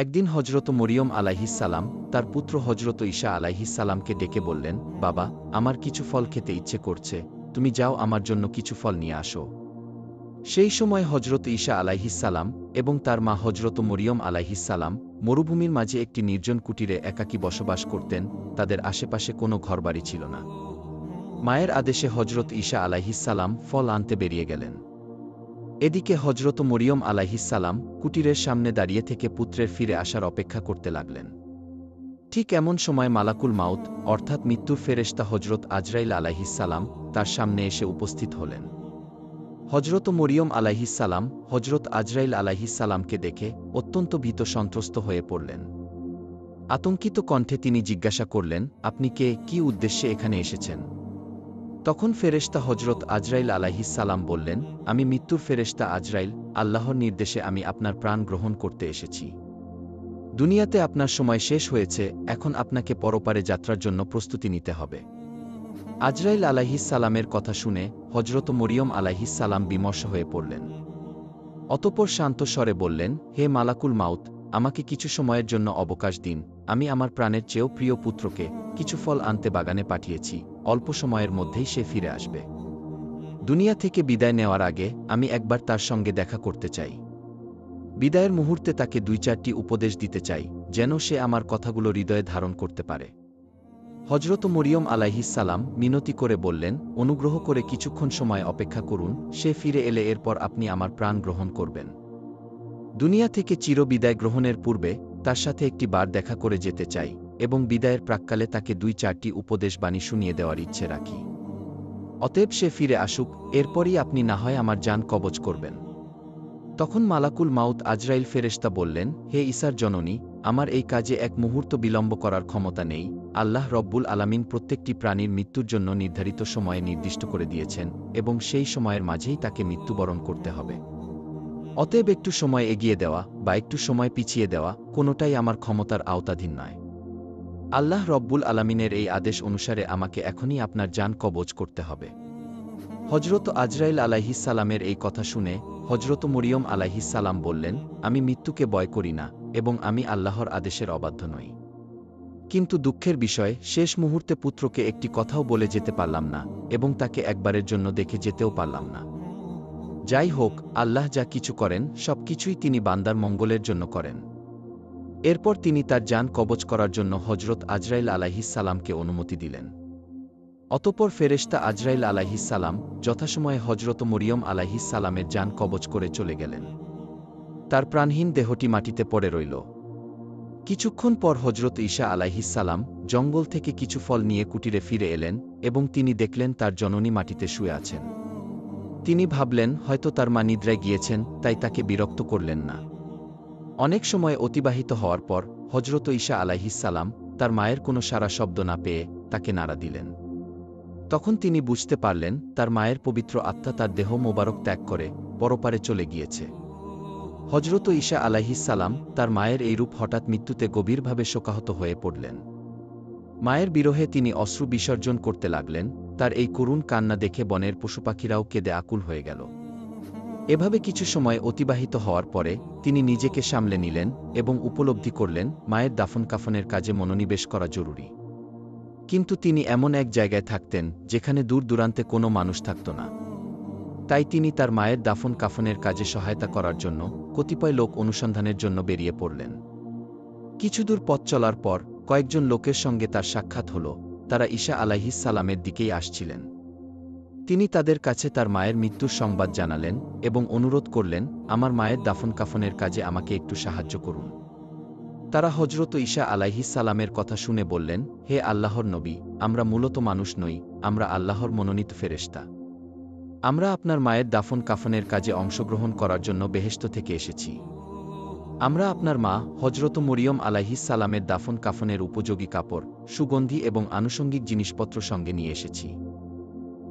একদিন হজরত মরিয়ম আলাইহিসসালাম তার পুত্র হজরত ঈসা আলাইহিসসালামকে ডেকে বললেন, বাবা, আমার কিছু ফল খেতে ইচ্ছে করছে, তুমি যাও আমার জন্য কিছু ফল নিয়ে আসো। সেই সময় হজরত ঈসা আলাইহিসসালাম এবং তার মা হজরত মরিয়ম আলাইহিসসালাম মরুভূমির মাঝে একটি নির্জন কুটিরে একাকী বসবাস করতেন, তাদের আশেপাশে কোনো ঘরবাড়ি ছিল না। মায়ের আদেশে হজরত ঈসা আলাইহিসসালাম ফল আনতে বেরিয়ে গেলেন। এদিকে হজরত মরিয়ম আলাইহিসসালাম কুটিরের সামনে দাঁড়িয়ে থেকে পুত্রের ফিরে আসার অপেক্ষা করতে লাগলেন। ঠিক এমন সময় মালাকুল মাউত অর্থাৎ মৃত্যুর ফেরেশতা হজরত আজরাইল আলাইহিসসালাম তার সামনে এসে উপস্থিত হলেন। হজরত মরিয়ম আলাইহিসসালাম হজরত আজরাইল আলাইহিসসালামকে দেখে অত্যন্ত ভীত সন্ত্রস্ত হয়ে পড়লেন। আতঙ্কিত কণ্ঠে তিনি জিজ্ঞাসা করলেন, আপনি কে, কি উদ্দেশ্যে এখানে এসেছেন? তখন ফেরেশতা হজরত আজরাইল আলাইহিসসালাম বললেন, আমি মৃত্যুর ফেরেশতা আজরাইল, আল্লাহর নির্দেশে আমি আপনার প্রাণ গ্রহণ করতে এসেছি। দুনিয়াতে আপনার সময় শেষ হয়েছে, এখন আপনাকে পরপারে যাত্রার জন্য প্রস্তুতি নিতে হবে। আজরাইল আলাইহিসসালামের কথা শুনে হজরত মরিয়ম আলাইহিসসালাম বিমর্ষ হয়ে পড়লেন। অতঃপর শান্ত স্বরে বললেন, হে মালাকুল মাউত, আমাকে কিছু সময়ের জন্য অবকাশ দিন, আমি আমার প্রাণের চেয়েও প্রিয় পুত্রকে কিছু ফল আনতে বাগানে পাঠিয়েছি, অল্প সময়ের মধ্যেই সে ফিরে আসবে। দুনিয়া থেকে বিদায় নেওয়ার আগে আমি একবার তার সঙ্গে দেখা করতে চাই। বিদায়ের মুহূর্তে তাকে ২-৪টি উপদেশ দিতে চাই, যেন সে আমার কথাগুলো হৃদয়ে ধারণ করতে পারে। হজরত মরিয়ম আলাইহিসসালাম মিনতি করে বললেন, অনুগ্রহ করে কিছুক্ষণ সময় অপেক্ষা করুন, সে ফিরে এলে এরপর আপনি আমার প্রাণ গ্রহণ করবেন। দুনিয়া থেকে চির বিদায় গ্রহণের পূর্বে তার সাথে একটি বার দেখা করে যেতে চাই এবং বিদায়ের প্রাক্কালে তাকে ২-৪টি উপদেশ বাণী শুনিয়ে দেওয়ার ইচ্ছে রাখি। অতএব সে ফিরে আসুক, এরপরই আপনি না হয় আমার জান কবজ করবেন। তখন মালাকুল মাউত আজরাইল ফেরেশতা বললেন, হে ঈসার জননী, আমার এই কাজে এক মুহূর্ত বিলম্ব করার ক্ষমতা নেই। আল্লাহ রব্বুল আলামিন প্রত্যেকটি প্রাণীর মৃত্যুর জন্য নির্ধারিত সময়ে নির্দিষ্ট করে দিয়েছেন এবং সেই সময়ের মাঝেই তাকে মৃত্যুবরণ করতে হবে। অতএব একটু সময় এগিয়ে দেওয়া বা একটু সময় পিছিয়ে দেওয়া কোনোটাই আমার ক্ষমতার আওতাধীন নয়। আল্লাহ রব্বুল আলামিনের এই আদেশ অনুসারে আমাকে এখনই আপনার জান কবজ করতে হবে। হজরত আজরাইল আলাইহিসসালামের এই কথা শুনে হজরত মরিয়ম আলাইহিসসালাম বললেন, আমি মৃত্যুকে ভয় করি না এবং আমি আল্লাহর আদেশের অবাধ্য নই। কিন্তু দুঃখের বিষয়, শেষ মুহূর্তে পুত্রকে একটি কথাও বলে যেতে পারলাম না এবং তাকে একবারের জন্য দেখে যেতেও পারলাম না। যাই হোক, আল্লাহ যা কিছু করেন সবকিছুই তিনি বান্দার মঙ্গলের জন্য করেন। এরপর তিনি তার জান কবজ করার জন্য হজরত আজরাইল আলাইহিসসালামকে অনুমতি দিলেন। অতঃপর ফেরেশতা আজরাইল আলাইহিসসালাম যথাসময়ে হজরত মরিয়ম আলাইহিসসালামের জান কবজ করে চলে গেলেন। তার প্রাণহীন দেহটি মাটিতে পড়ে রইল। কিছুক্ষণ পর হজরত ঈসা আলাইহিসসালাম জঙ্গল থেকে কিছু ফল নিয়ে কুটিরে ফিরে এলেন এবং তিনি দেখলেন তার জননী মাটিতে শুয়ে আছেন। তিনি ভাবলেন হয়তো তার মা নিদ্রায় গিয়েছেন, তাই তাকে বিরক্ত করলেন না। অনেক সময় অতিবাহিত হওয়ার পর হজরত ঈসা আলাইহিসসালাম তার মায়ের কোনো সাড়া শব্দ না পেয়ে তাকে নাড়া দিলেন। তখন তিনি বুঝতে পারলেন তার মায়ের পবিত্র আত্মা তার দেহ মোবারক ত্যাগ করে পরপারে চলে গিয়েছে। হজরত ঈসা আলাইহিসসালাম তার মায়ের এই রূপ হঠাৎ মৃত্যুতে গভীরভাবে শোকাহত হয়ে পড়লেন। মায়ের বিরহে তিনি অশ্রু বিসর্জন করতে লাগলেন। তার এই করুণ কান্না দেখে বনের পশুপাখিরাও কেঁদে আকুল হয়ে গেল। এভাবে কিছু সময় অতিবাহিত হওয়ার পরে তিনি নিজেকে সামলে নিলেন এবং উপলব্ধি করলেন মায়ের দাফন কাফনের কাজে মনোনিবেশ করা জরুরি। কিন্তু তিনি এমন এক জায়গায় থাকতেন যেখানে দূর দূরান্তে কোনো মানুষ থাকত না। তাই তিনি তার মায়ের দাফন কাফনের কাজে সহায়তা করার জন্য কতিপয় লোক অনুসন্ধানের জন্য বেরিয়ে পড়লেন। কিছুদূর পথ চলার পর কয়েকজন লোকের সঙ্গে তার সাক্ষাৎ হল। তারা ঈসা আলাইহিসসালামের দিকেই আসছিলেন। তিনি তাদের কাছে তার মায়ের মৃত্যুর সংবাদ জানালেন এবং অনুরোধ করলেন, আমার মায়ের দাফন কাফনের কাজে আমাকে একটু সাহায্য করুন। তারা হজরত ঈসা আলাইহিসসালামের কথা শুনে বললেন, হে আল্লাহর নবী, আমরা মূলত মানুষ নই, আমরা আল্লাহর মনোনীত ফেরেশতা। আমরা আপনার মায়ের দাফন কাফনের কাজে অংশগ্রহণ করার জন্য বেহেশত থেকে এসেছি। আমরা আপনার মা হজরত মরিয়ম আলাইহিসসালামের দাফন কাফনের উপযোগী কাপড়, সুগন্ধি এবং আনুষঙ্গিক জিনিসপত্র সঙ্গে নিয়ে এসেছি।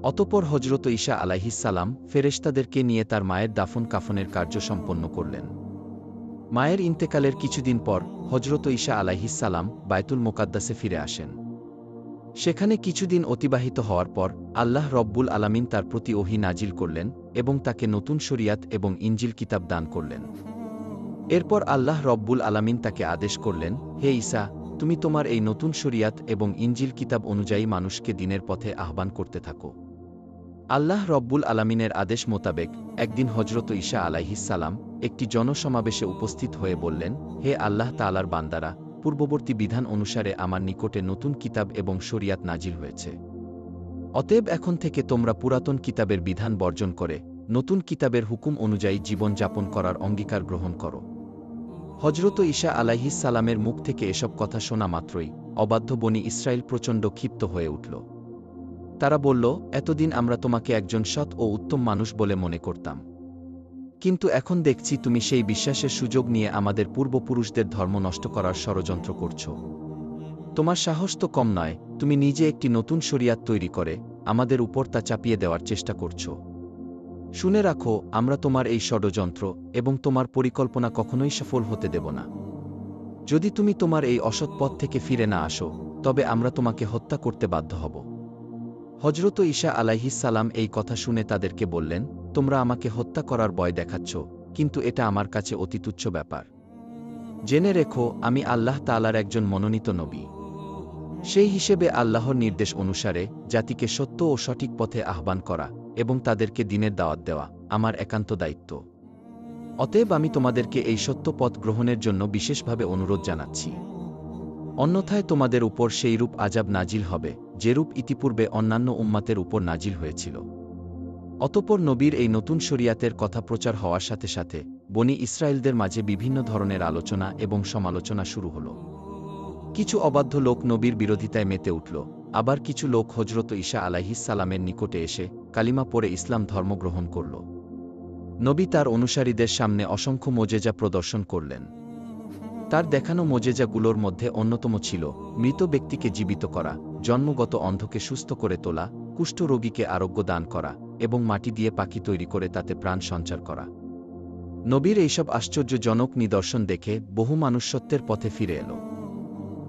অতঃপর হজরত ঈসা আলাইহিসসালাম ফেরেশতাদেরকে নিয়ে তার মায়ের দাফন কাফনের কার্য সম্পন্ন করলেন। মায়ের ইন্তেকালের কিছুদিন পর হজরত ঈসা আলাইহিসসালাম বায়তুল মুকাদ্দাসে ফিরে আসেন। সেখানে কিছুদিন অতিবাহিত হওয়ার পর আল্লাহ রব্বুল আলামিন তার প্রতি ওহী নাজিল করলেন এবং তাকে নতুন শরিয়াত এবং ইনজিল কিতাব দান করলেন। এরপর আল্লাহ রব্বুল আলামিন তাকে আদেশ করলেন, হে ঈসা, তুমি তোমার এই নতুন শরিয়াত এবং ইনজিল কিতাব অনুযায়ী মানুষকে দ্বীনের পথে আহ্বান করতে থাকো। আল্লাহ রব্বুল আলামিনের আদেশ মোতাবেক একদিন হজরত ঈসা আলাইহিস সালাম একটি জনসমাবেশে উপস্থিত হয়ে বললেন, হে আল্লাহ তাআলার বান্দারা, পূর্ববর্তী বিধান অনুসারে আমার নিকটে নতুন কিতাব এবং শরিয়াত নাজিল হয়েছে। অতএব এখন থেকে তোমরা পুরাতন কিতাবের বিধান বর্জন করে নতুন কিতাবের হুকুম অনুযায়ী জীবন যাপন করার অঙ্গীকার গ্রহণ করো। হজরত ঈসা আলাইহিস সালামের মুখ থেকে এসব কথা শোনা মাত্রই অবাধ্য বনী ইসরাইল প্রচণ্ড ক্ষিপ্ত হয়ে উঠল। তারা বলল, এতদিন আমরা তোমাকে একজন সৎ ও উত্তম মানুষ বলে মনে করতাম, কিন্তু এখন দেখছি তুমি সেই বিশ্বাসের সুযোগ নিয়ে আমাদের পূর্বপুরুষদের ধর্ম নষ্ট করার ষড়যন্ত্র করছ। তোমার সাহস তো কম নয়, তুমি নিজে একটি নতুন শরিয়াত তৈরি করে আমাদের উপর তা চাপিয়ে দেওয়ার চেষ্টা করছ। শুনে রাখো, আমরা তোমার এই ষড়যন্ত্র এবং তোমার পরিকল্পনা কখনোই সফল হতে দেব না। যদি তুমি তোমার এই অসৎ পথ থেকে ফিরে না আসো, তবে আমরা তোমাকে হত্যা করতে বাধ্য হব। হজরত ঈসা আলাইহিস সালাম এই কথা শুনে তাদেরকে বললেন, তোমরা আমাকে হত্যা করার ভয় দেখাচ্ছ, কিন্তু এটা আমার কাছে অতি তুচ্ছ ব্যাপার। জেনে রেখো, আমি আল্লাহ তাআলার একজন মনোনীত নবী। সেই হিসেবে আল্লাহর নির্দেশ অনুসারে জাতিকে সত্য ও সঠিক পথে আহ্বান করা এবং তাদেরকে দ্বীনের দাওয়াত দেওয়া আমার একান্ত দায়িত্ব। অতএব আমি তোমাদেরকে এই সত্য পথ গ্রহণের জন্য বিশেষভাবে অনুরোধ জানাচ্ছি। অন্যথায় তোমাদের উপর সেইরূপ আযাব নাজিল হবে যেরূপ ইতিপূর্বে অন্যান্য উম্মাতের উপর নাজিল হয়েছিল। অতঃপর নবীর এই নতুন শরিয়াতের কথা প্রচার হওয়ার সাথে সাথে বনী ইসরায়েলদের মাঝে বিভিন্ন ধরনের আলোচনা এবং সমালোচনা শুরু হল। কিছু অবাধ্য লোক নবীর বিরোধিতায় মেতে উঠল, আবার কিছু লোক হজরত ঈসা আলাইহিস সালামের নিকটে এসে কালিমা পড়ে ইসলাম ধর্ম গ্রহণ করল। নবী তার অনুসারীদের সামনে অসংখ্য মোজেজা প্রদর্শন করলেন। তার দেখানো মোজেজাগুলোর মধ্যে অন্যতম ছিল মৃত ব্যক্তিকে জীবিত করা, জন্মগত অন্ধকে সুস্থ করে তোলা, কুষ্ঠ রোগীকে আরোগ্য দান করা এবং মাটি দিয়ে পাখি তৈরি করে তাতে প্রাণ সঞ্চার করা। নবীর এইসব আশ্চর্যজনক নিদর্শন দেখে বহু মানুষ সত্যের পথে ফিরে এল।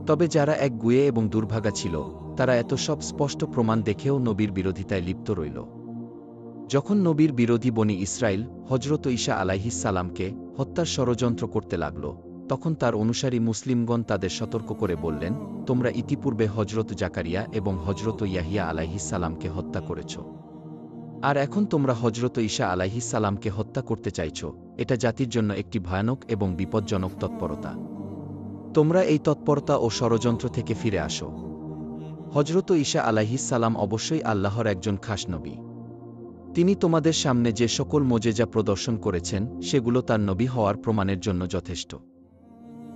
তবে যারা একগুঁয়ে এবং দুর্ভাগা ছিল, তারা এত সব স্পষ্ট প্রমাণ দেখেও নবীর বিরোধিতায় লিপ্ত রইল। যখন নবীর বিরোধী বনী ইসরাইল হজরত ঈসা আলাইহিস সালামকে হত্যার ষড়যন্ত্র করতে লাগল, তখন তার অনুসারী মুসলিমগণ তাদের সতর্ক করে বললেন, তোমরা ইতিপূর্বে হজরত জাকারিয়া এবং হজরত ইয়াহিয়া আলাইহিস সালামকে হত্যা করেছ, আর এখন তোমরা হজরত ঈসা আলাইহিস সালামকে হত্যা করতে চাইছ। এটা জাতির জন্য একটি ভয়ানক এবং বিপজ্জনক তৎপরতা। তোমরা এই তৎপরতা ও ষড়যন্ত্র থেকে ফিরে আসো। হজরত ঈসা আলাইহিস সালাম অবশ্যই আল্লাহর একজন খাস নবী। তিনি তোমাদের সামনে যে সকল মোজেজা প্রদর্শন করেছেন সেগুলো তার নবী হওয়ার প্রমাণের জন্য যথেষ্ট।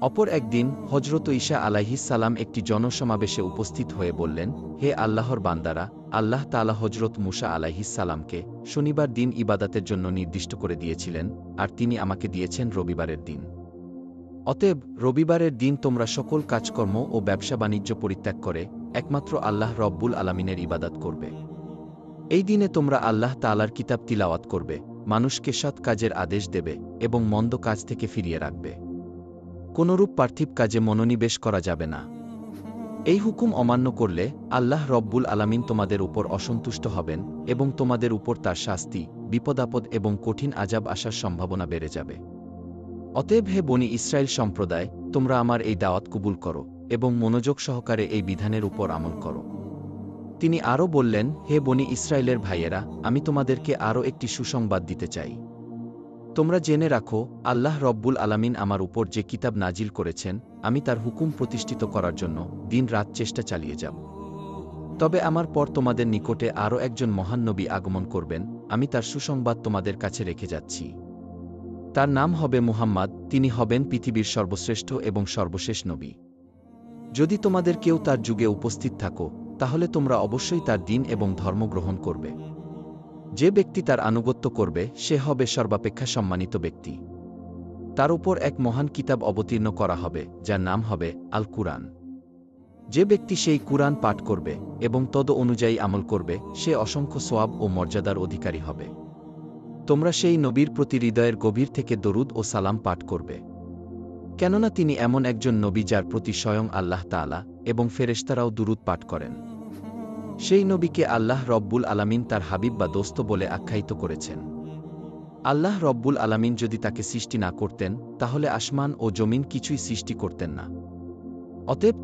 অপর একদিন হজরত ঈসা আলাইহিস সালাম একটি জনসমাবেশে উপস্থিত হয়ে বললেন, হে আল্লাহর বান্দারা, আল্লাহ তাআলা হজরত মুসা আলাইহিস সালামকে শনিবার দিন ইবাদাতের জন্য নির্দিষ্ট করে দিয়েছিলেন, আর তিনি আমাকে দিয়েছেন রবিবারের দিন। অতএব রবিবারের দিন তোমরা সকল কাজকর্ম ও ব্যবসা বাণিজ্য পরিত্যাগ করে একমাত্র আল্লাহ রব্বুল আলামিনের ইবাদত করবে। এই দিনে তোমরা আল্লাহ তাআলার কিতাব তিলাওয়াত করবে, মানুষকে সৎ কাজের আদেশ দেবে এবং মন্দ কাজ থেকে ফিরিয়ে রাখবে। কোনরূপ পার্থিব কাজে মনোনিবেশ করা যাবে না। এই হুকুম অমান্য করলে আল্লাহ রব্বুল আলামিন তোমাদের উপর অসন্তুষ্ট হবেন এবং তোমাদের উপর তার শাস্তি, বিপদাপদ এবং কঠিন আযাব আসার সম্ভাবনা বেড়ে যাবে। অতএব হে বনী ইসরায়েল সম্প্রদায়, তোমরা আমার এই দাওয়াত কবুল করো এবং মনোযোগ সহকারে এই বিধানের উপর আমল করো। তিনি আরও বললেন, হে বনী ইসরায়েলের ভাইয়েরা, আমি তোমাদেরকে আরও একটি সুসংবাদ দিতে চাই। তোমরা জেনে রাখো, আল্লাহ রব্বুল আলামিন আমার উপর যে কিতাব নাজিল করেছেন, আমি তার হুকুম প্রতিষ্ঠিত করার জন্য দিন রাত চেষ্টা চালিয়ে যাব। তবে আমার পর তোমাদের নিকটে আরও একজন মহান নবী আগমন করবেন, আমি তার সুসংবাদ তোমাদের কাছে রেখে যাচ্ছি। তার নাম হবে মুহাম্মদ, তিনি হবেন পৃথিবীর সর্বশ্রেষ্ঠ এবং সর্বশেষ নবী। যদি তোমাদের কেউ তার যুগে উপস্থিত থাকো, তাহলে তোমরা অবশ্যই তার দ্বীন এবং ধর্ম গ্রহণ করবে। যে ব্যক্তি তার আনুগত্য করবে সে হবে সর্বাপেক্ষা সম্মানিত ব্যক্তি। তার উপর এক মহান কিতাব অবতীর্ণ করা হবে, যার নাম হবে আল কুরআন। যে ব্যক্তি সেই কুরআন পাঠ করবে এবং তদ অনুযায়ী আমল করবে, সে অসংখ্য সওয়াব ও মর্যাদার অধিকারী হবে। তোমরা সেই নবীর প্রতি হৃদয়ের গভীর থেকে দরুদ ও সালাম পাঠ করবে, কেননা তিনি এমন একজন নবী যার প্রতি স্বয়ং আল্লাহ তাআলা এবং ফেরেশতারাও দুরূদ পাঠ করেন। সেই নবীকে আল্লাহ রব্বুল আলামিন তার হাবিব বা দোস্ত বলে আখ্যায়িত করেছেন। আল্লাহ রব্বুল আলামিন যদি তাকে সৃষ্টি না করতেন তাহলে আসমান ও জমিন কিছুই সৃষ্টি করতেন না। অতএব